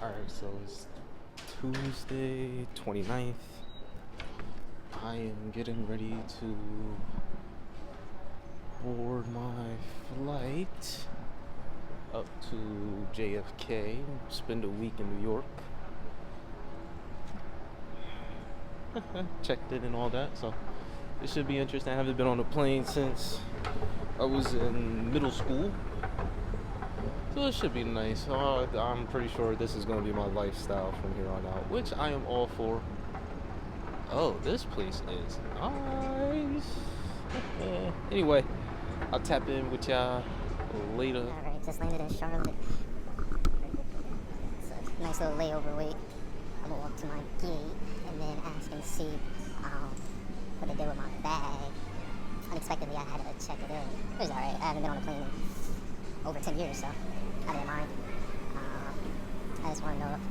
Alright, so it's Tuesday 29th. I am getting ready to board my flight up to JFK, spend a week in New York. Checked in and all that, so it should be interesting. I haven't been on a plane since I was in middle school. So it should be nice. I'm pretty sure this is going to be my lifestyle from here on out, which I am all for. Oh, this place is nice. Anyway, I'll tap in with y'all later. Alright, just landed in Charlotte. It's a nice little layover wait. I'm gonna walk to my gate and then ask and see what they did with my bag. Unexpectedly, I had to check it in. It was alright. I haven't been on a plane in over 10 years, so I didn't mind. I just want to know if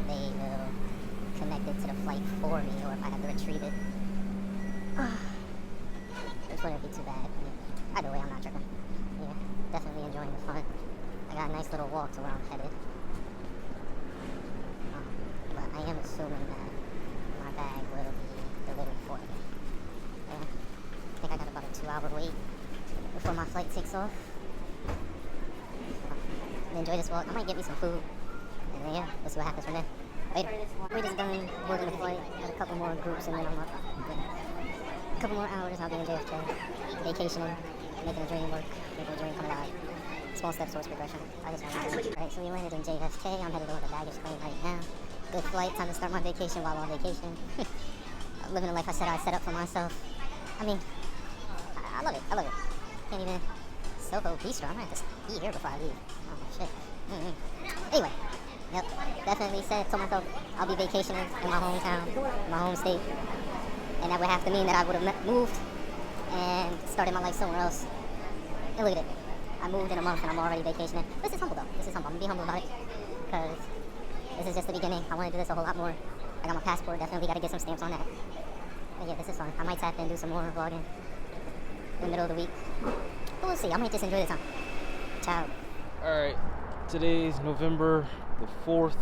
they will connect it to the flight for me or if I have to retrieve it. Which wouldn't be too bad. Either way, I'm not tripping. Yeah, definitely enjoying the fun. I got a nice little walk to where I'm headed. But I am assuming that my bag will be delivered for me. Yeah, I think I got about a 2-hour wait before my flight takes off. Enjoy this walk. I might get me some food. And then, yeah, let's see what happens from there. Later. We're just done boarding the flight. Got a couple more groups and then I'm up. A couple more hours, I'll be in JFK. Vacationing, making a dream work, making a dream come alive. Small steps towards progression. I just want to. Alright, so we landed in JFK. I'm headed over to baggage claim right now. Good flight. Time to start my vacation while on vacation. I'm living the life I said I'd set up for myself. I mean, I love it. I love it. Can't even. Soho Bistro. I'm gonna have to be here before I leave. Oh shit. Anyway, yep. Definitely told myself I'll be vacationing in my hometown, my home state, and that would have to mean that I would have moved and started my life somewhere else. And look at it. I moved in a month and I'm already vacationing. This is humble though. This is humble. I'm gonna be humble about it because this is just the beginning. I want to do this a whole lot more. I got my passport. Definitely got to get some stamps on that. But yeah, this is fun. I might tap in and do some more vlogging in the middle of the week. But we'll see. I might just enjoy the time. Ciao. Alright, today's November the 4th,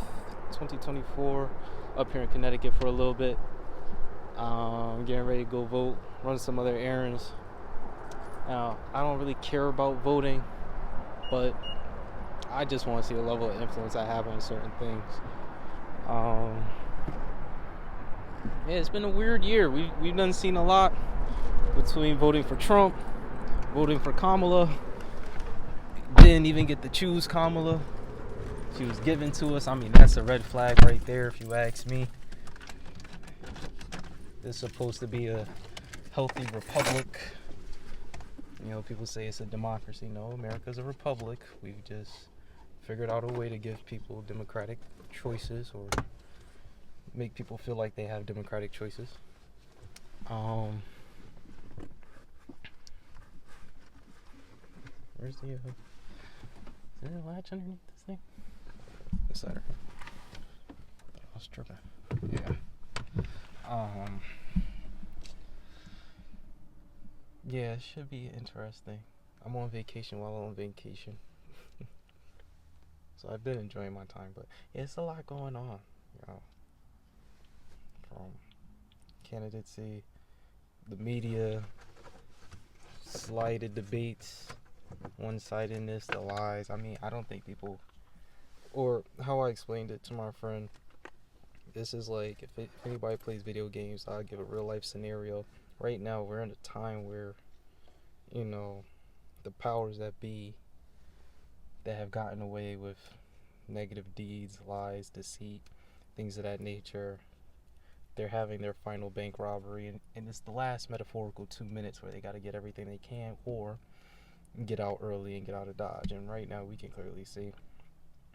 2024. Up here in Connecticut for a little bit. I'm getting ready to go vote, run some other errands. Now, I don't really care about voting, but I just want to see the level of influence I have on certain things. Yeah, it's been a weird year. We've done seen a lot between voting for Trump, voting for Kamala. Didn't even get to choose Kamala. She was given to us. I mean, that's a red flag right there, if you ask me. It's supposed to be a healthy republic. You know, people say it's a democracy. No, America's a republic. We've just figured out a way to give people democratic choices or make people feel like they have democratic choices. Where's the is there a latch underneath this thing? This side. I was tripping. Yeah. Yeah, it should be interesting. I'm on vacation while I'm on vacation. So I've been enjoying my time, but yeah, it's a lot going on, you know. From candidacy, the media, slighted debates, one-sidedness, the lies. I mean, I don't think people, or how I explained it to my friend, this is like, if anybody plays video games, I'll give a real-life scenario. Right now, we're in a time where, you know, the powers that be that have gotten away with negative deeds, lies, deceit, things of that nature, they're having their final bank robbery, and it's the last metaphorical 2 minutes where they got to get everything they can or get out early and get out of Dodge. And right now we can clearly see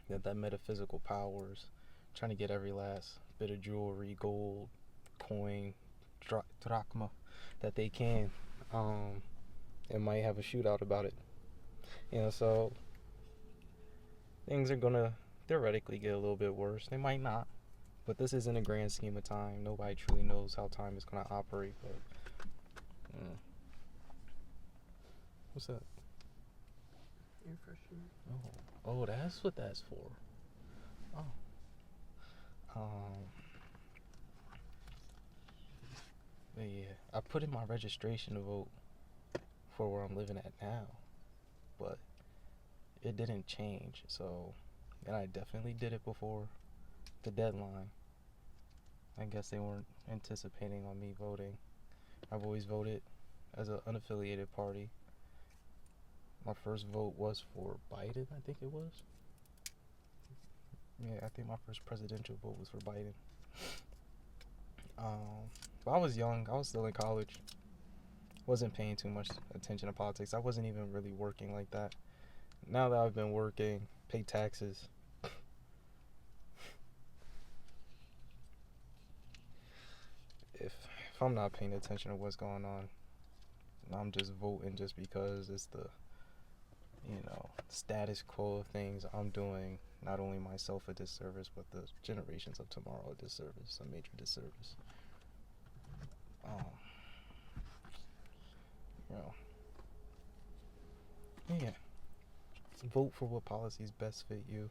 that metaphysical powers trying to get every last bit of jewelry, gold, coin, drachma that they can, and might have a shootout about it. You know, so things are gonna theoretically get a little bit worse. They might not, but this isn't a grand scheme of time. Nobody truly knows how time is gonna operate. But what's that? Air freshener. Oh, that's what that's for. Oh, put in my registration to vote for where I'm living at now, but it didn't change. So, and I definitely did it before the deadline. I guess they weren't anticipating on me voting. I've always voted as an unaffiliated party. My first vote was for Biden, I think it was. Yeah, I think my first presidential vote was for Biden. But I was young. I was still in college. Wasn't paying too much attention to politics. I wasn't even really working like that. Now that I've been working, pay taxes. If I'm not paying attention to what's going on, I'm just voting just because it's the, status quo of things. I'm doing not only myself a disservice, but the generations of tomorrow a disservice, a major disservice. Yeah. Vote for what policies best fit you.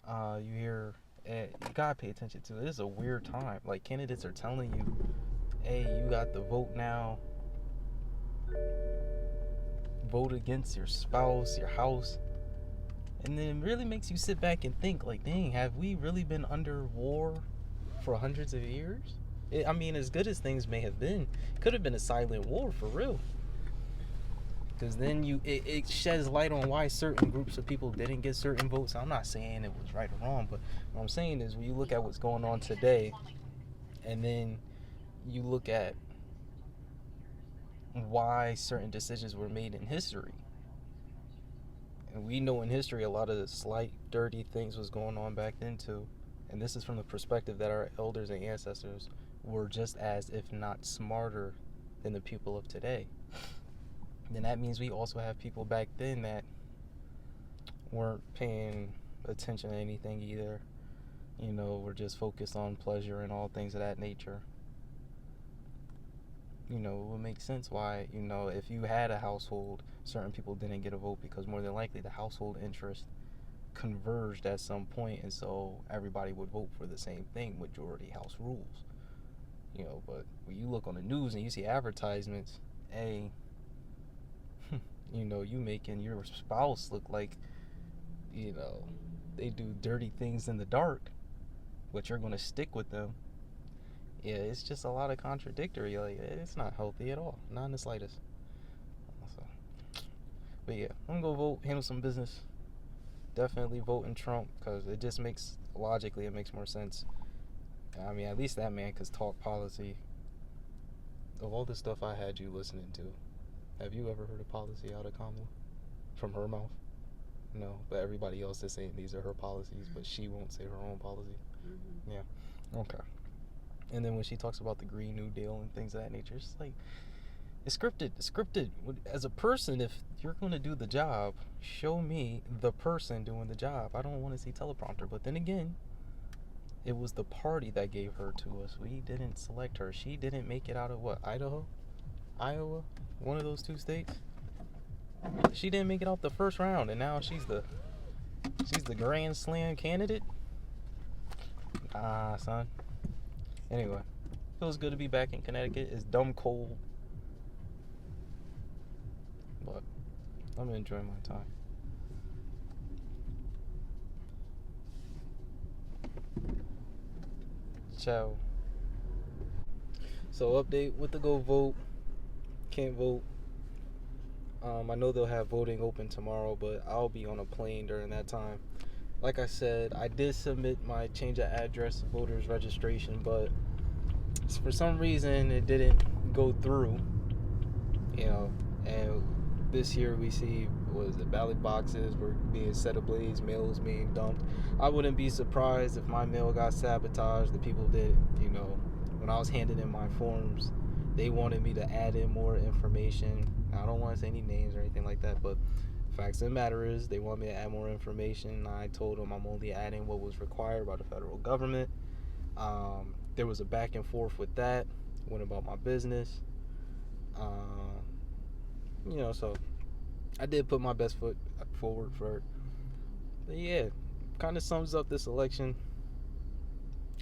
You hear, you gotta pay attention to it. This is a weird time. Like, candidates are telling you, hey, you got the vote now. Vote against your spouse, your house. And then it really makes you sit back and think, like, dang, have we really been under war for hundreds of years? As good as things may have been, could have been a silent war for real. Because then it sheds light on why certain groups of people didn't get certain votes. I'm not saying it was right or wrong, but what I'm saying is when you look at what's going on today, and then you look at why certain decisions were made in history. And we know in history a lot of the slight, dirty things was going on back then too. And this is from the perspective that our elders and ancestors were just as, if not smarter, than the people of today. Then that means we also have people back then that weren't paying attention to anything either. We're just focused on pleasure and all things of that nature. It would make sense why, if you had a household, certain people didn't get a vote because more than likely the household interest converged at some point, and so everybody would vote for the same thing, majority house rules. But when you look on the news and you see advertisements, you making your spouse look like, they do dirty things in the dark, but you're going to stick with them. Yeah, it's just a lot of contradictory. Like, it's not healthy at all. Not in the slightest. But yeah, I'm going to go vote, handle some business. Definitely voting Trump, because it just makes, logically, it makes more sense. At least that man could talk policy. Of all the stuff I had you listening to, have you ever heard a policy out of Kamala? From her mouth? No, but everybody else is saying these are her policies, but she won't say her own policy. Mm-hmm. Yeah, okay. And then when she talks about the Green New Deal and things of that nature, it's like, it's scripted. It's scripted. As a person, if you're going to do the job, show me the person doing the job. I don't want to see teleprompter. But then again, it was the party that gave her to us. We didn't select her. She didn't make it out of what? Idaho? Iowa? One of those two states? She didn't make it out the first round, and now she's the Grand Slam candidate? Ah, son. Anyway, feels good to be back in Connecticut. It's dumb cold, but I'm enjoying my time. Ciao. So update with the go vote. Can't vote. I know they'll have voting open tomorrow, but I'll be on a plane during that time. Like I said, I did submit my change of address voters registration, but for some reason it didn't go through. And this year we see ballot boxes were being set ablaze, mails being dumped. I wouldn't be surprised if my mail got sabotaged. The people that, when I was handing in my forms, they wanted me to add in more information. I don't want to say any names or anything like that, but facts of the matter is they want me to add more information. I told them I'm only adding what was required by the federal government. There was a back and forth with that. Went about my business. So I did put my best foot forward for it. But yeah, kind of sums up this election.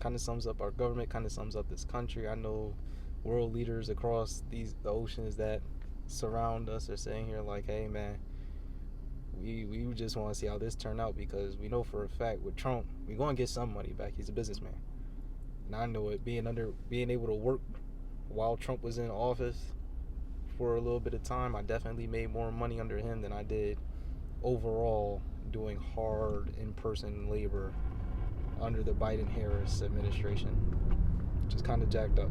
Kind of sums up our government. Kind of sums up this country. I know world leaders across the oceans that surround us are saying here like, hey man, we just want to see how this turned out, because we know for a fact with Trump, we're going to get some money back. He's a businessman. And I know it, being able to work while Trump was in office for a little bit of time, I definitely made more money under him than I did overall doing hard in-person labor under the Biden-Harris administration, which is kind of jacked up.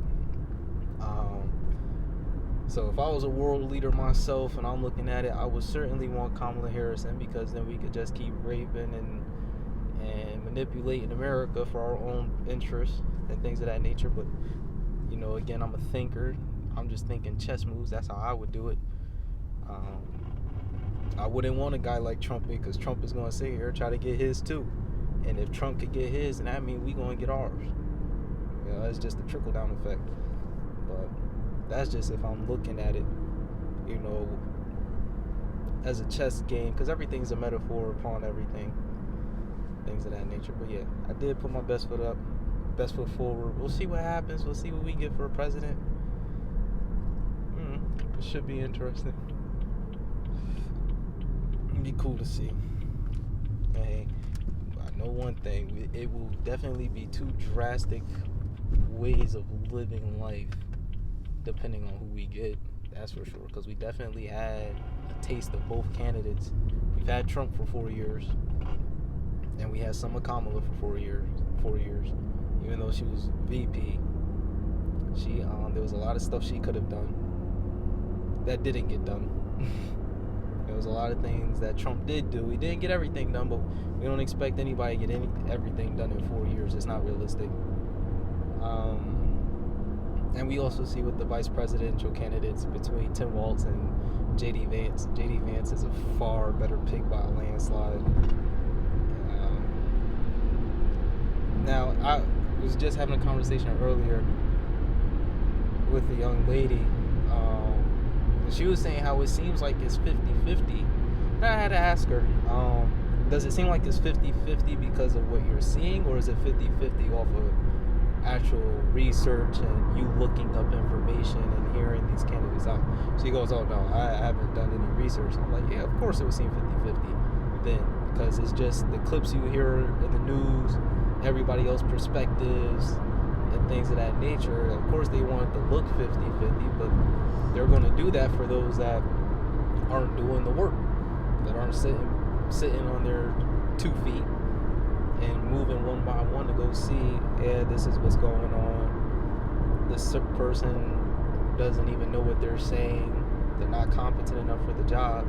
So if I was a world leader myself and I'm looking at it, I would certainly want Kamala Harris in, because then we could just keep raping and manipulating America for our own interests and things of that nature. But, you know, again, I'm a thinker. I'm just thinking chess moves. That's how I would do it. I wouldn't want a guy like Trump, because Trump is going to sit here and try to get his too. And if Trump could get his, then that means we going to get ours. You know, it's just a trickle-down effect. But that's just if I'm looking at it, you know, as a chess game, because everything's a metaphor upon everything, things of that nature. But yeah, I did put my best foot up, best foot forward. We'll see what happens. We'll see what we get for a president. It should be interesting. It'd be cool to see. Hey, I know one thing, it will definitely be two drastic ways of living life depending on who we get, that's for sure, because we definitely had a taste of both candidates. We've had Trump for 4 years, and we had some of Kamala for 4 years. Even though she was VP, there was a lot of stuff she could have done that didn't get done. There was a lot of things that Trump did do. He didn't get everything done, but we don't expect anybody to get everything done in 4 years. It's not realistic. And we also see with the vice presidential candidates between Tim Walz and J.D. Vance. J.D. Vance is a far better pick by a landslide. Now, I was just having a conversation earlier with a young lady. She was saying how it seems like it's 50-50. And I had to ask her, does it seem like it's 50-50 because of what you're seeing, or is it 50-50 off of actual research and you looking up information and hearing these candidates out? She goes, oh no, I haven't done any research. I'm like, yeah, of course it would seem 50-50 then, because it's just the clips you hear in the news, everybody else's perspectives and things of that nature. Of course they want it to look 50-50, but they're going to do that for those that aren't doing the work, that aren't sitting on their 2 feet and moving one by one to go see, yeah, this is what's going on. This person doesn't even know what they're saying. They're not competent enough for the job.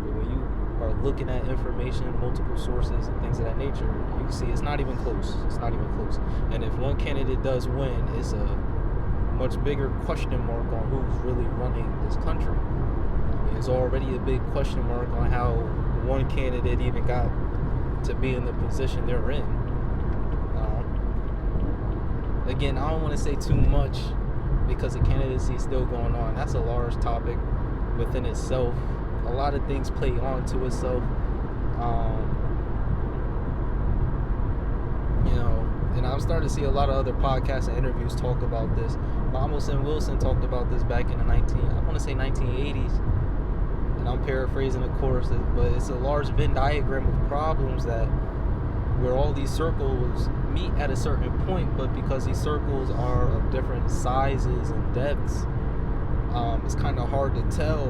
But when you are looking at information, multiple sources and things of that nature, you can see it's not even close. It's not even close. And if one candidate does win, it's a much bigger question mark on who's really running this country. I mean, it's already a big question mark on how one candidate even got to be in the position they're in. Again, I don't want to say too much because the candidacy is still going on. That's a large topic within itself. A lot of things play onto itself. And I'm starting to see a lot of other podcasts and interviews talk about this. Mamos and Wilson talked about this back in the 1980s. And I'm paraphrasing, of course, but it's a large Venn diagram of problems that where all these circles meet at a certain point, but because these circles are of different sizes and depths, it's kind of hard to tell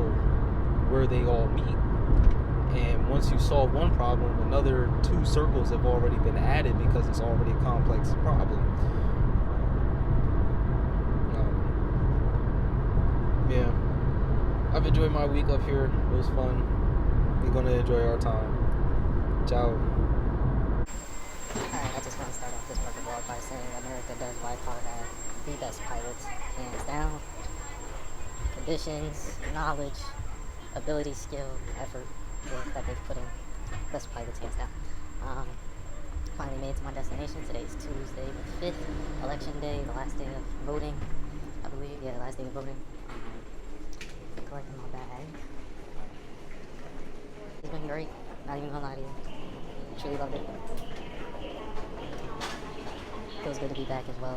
where they all meet. And once you solve one problem, another 2 circles have already been added because it's already a complex problem. Yeah. I've enjoyed my week up here. It was fun. We're going to enjoy our time. Ciao. Alright, I just want to start off this record blog by saying America does by far have the best pilots, hands down. Conditions, knowledge, ability, skill, effort, work that they've put in. Best pilots, hands down. Finally made it to my destination. Today's Tuesday the 5th, election day, the last day of voting. I believe, yeah, the last day of voting. Collecting my bag. It's been great. Not even gonna lie to you. Truly loved it. Feels good to be back as well.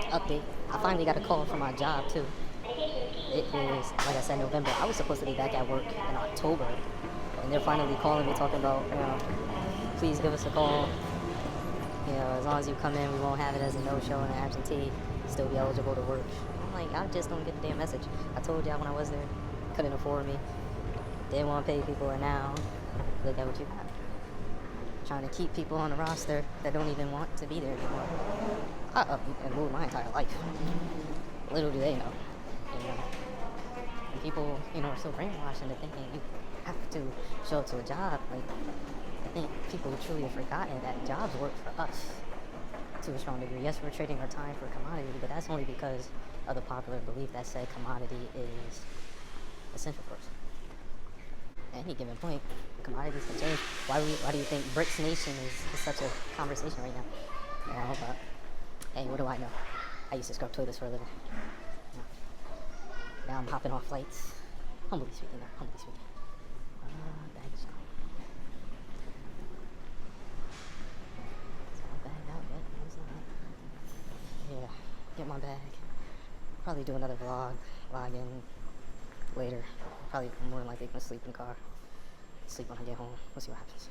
update. I finally got a call from my job too. It is, like I said, November. I was supposed to be back at work in October, and they're finally calling me talking about, please give us a call. As long as you come in, we won't have it as a no-show and an absentee. Still be eligible to work. I'm like, I just don't get the damn message. I told y'all when I was there, couldn't afford me. Didn't want to pay people, and now look at what you have. Trying to keep people on the roster that don't even want to be there anymore. I up and moved my entire life. Little do they know. And people, are so brainwashed into thinking you have to show up to a job. Like, I think people truly have forgotten that jobs work for us to a strong degree. Yes, we're trading our time for commodity, but that's only because of the popular belief that said commodity is essential for us. At any given point, commodities can change. Why do you think BRICS Nation is such a conversation right now? But hey, what do I know? I used to scrub toilets for a living. Now I'm hopping off flights. Humbly speaking. Baggage claim. Is my bag out yet? No, it's not. Yeah, get my bag. Probably do another log in later. Probably more than likely gonna sleep in the car. Sleep when I get home. We'll see what happens.